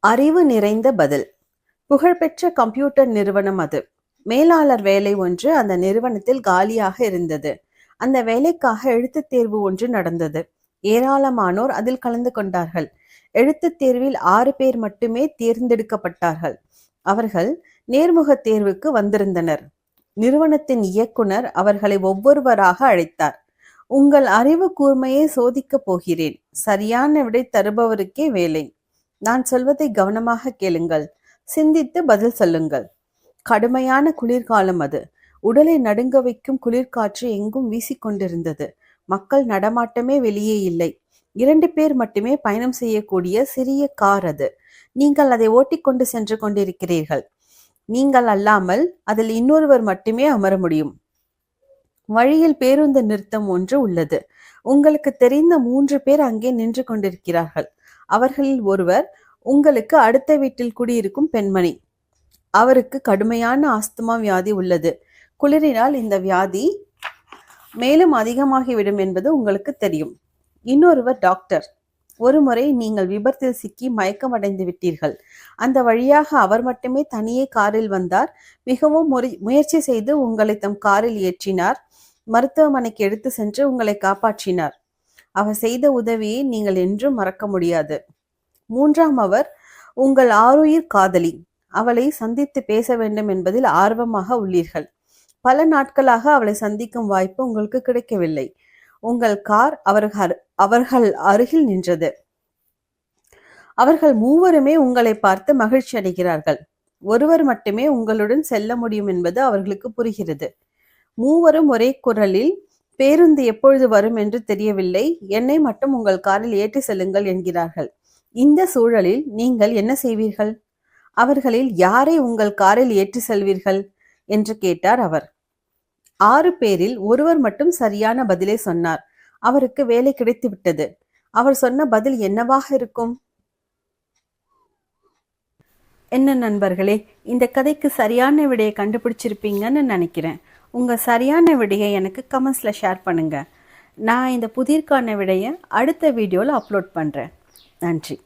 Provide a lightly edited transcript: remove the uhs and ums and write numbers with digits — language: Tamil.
அறிவு நிறைந்த பதில். புகழ்பெற்ற கம்ப்யூட்டர் நிறுவனம் அது. மேலாளர் வேலை ஒன்று அந்த நிறுவனத்தில் காலியாக இருந்தது. அந்த வேலைக்காக எழுத்துத் தேர்வு ஒன்று நடந்தது. ஏராளமானோர் அதில் கலந்து கொண்டார்கள். எழுத்துத் தேர்வில் 6 பேர் மட்டுமே தேர்ந்தெடுக்கப்பட்டார்கள். அவர்கள் நேர்முகத் தேர்வுக்கு வந்திருந்தனர். நிறுவனத்தின் இயக்குனர் அவர்களை ஒவ்வொருவராக அழைத்தார். உங்கள் அறிவு கூர்மையை சோதிக்கப் போகிறேன். சரியான விடை தருபவருக்கே வேலை. நான் சொல்வதை கவனமாக கேளுங்கள். சிந்தித்து பதில் சொல்லுங்கள். கடுமையான குளிர்காலம் அது. உடலை நடுங்க வைக்கும் குளிர்காற்று எங்கும் வீசிக்கொண்டிருந்தது. மக்கள் நடமாட்டமே வெளியே இல்லை. 2 பேர் மட்டுமே பயணம் செய்யக்கூடிய சிறிய கார் அது. நீங்கள் அதை ஓட்டிக்கொண்டு சென்று கொண்டிருக்கிறீர்கள். நீங்கள் அல்லாமல் அதில் இன்னொருவர் மட்டுமே அமர முடியும். வழியில் பேருந்து நிறுத்தம் ஒன்று உள்ளது. உங்களுக்கு தெரிந்த 3 பேர் அங்கே நின்று கொண்டிருக்கிறார்கள். அவர்களில் ஒருவர் உங்களுக்கு அடுத்த வீட்டில் குடியிருக்கும் பெண்மணி. அவருக்கு கடுமையான ஆஸ்துமா வியாதி உள்ளது. குளிரினால் இந்த வியாதி மேலும் அதிகமாகிவிடும் என்பது உங்களுக்கு தெரியும். இன்னொருவர் டாக்டர். ஒருமுறை நீங்கள் விபத்தில் சிக்கி மயக்கமடைந்து விட்டீர்கள். அந்த வழியாக அவர் மட்டுமே தனியே காரில் வந்தார். மிகவும் முயற்சி செய்து உங்களை தம் காரில் ஏற்றினார். மருத்துவமனைக்கு எடுத்து சென்று உங்களை காப்பாற்றினார். அவர் செய்த உதவியை நீங்கள் என்றும் மறக்க முடியாது. 3ஆம் உங்கள் ஆருயிர் காதலி. அவளை சந்தித்து பேச வேண்டும் என்பதில் ஆர்வமாக உள்ளீர்கள். பல நாட்களாக அவளை சந்திக்கும் வாய்ப்பு உங்களுக்கு கிடைக்கவில்லை. உங்கள் கார் அவர்கள் அருகில் நின்றது. அவர்கள் 3வருமே உங்களை பார்த்து மகிழ்ச்சி அடைகிறார்கள். ஒருவர் மட்டுமே உங்களுடன் செல்ல முடியும் என்பது அவர்களுக்கு புரிகிறது. 3வரும் ஒரே குரலில், பேருந்து எப்பொழுது வரும் என்று தெரியவில்லை, என்னை மட்டும் உங்கள் காரில் ஏற்றி செல்லுங்கள் என்கிறார்கள். இந்த சூழலில் நீங்கள் என்ன செய்வீர்கள்? அவர்களில் யாரை உங்கள் காரில் ஏற்றி செல்வீர்கள் என்று கேட்டார் அவர். 6 பேரில் ஒருவர் மட்டும் சரியான பதிலை சொன்னார். அவருக்கு வேலை கிடைத்து விட்டது. அவர் சொன்ன பதில் என்னவாக இருக்கும்? என்ன நண்பர்களே, இந்த கதைக்கு சரியான விடையை கண்டுபிடிச்சிருப்பீங்கன்னு நினைக்கிறேன். உங்க சரியான விடையை எனக்கு கமெண்ட்ஸ்ல ஷேர் பண்ணுங்க. நான் இந்த புதிர்கான விடையை அடுத்த வீடியோவில் அப்லோட் பண்றேன். நன்றி.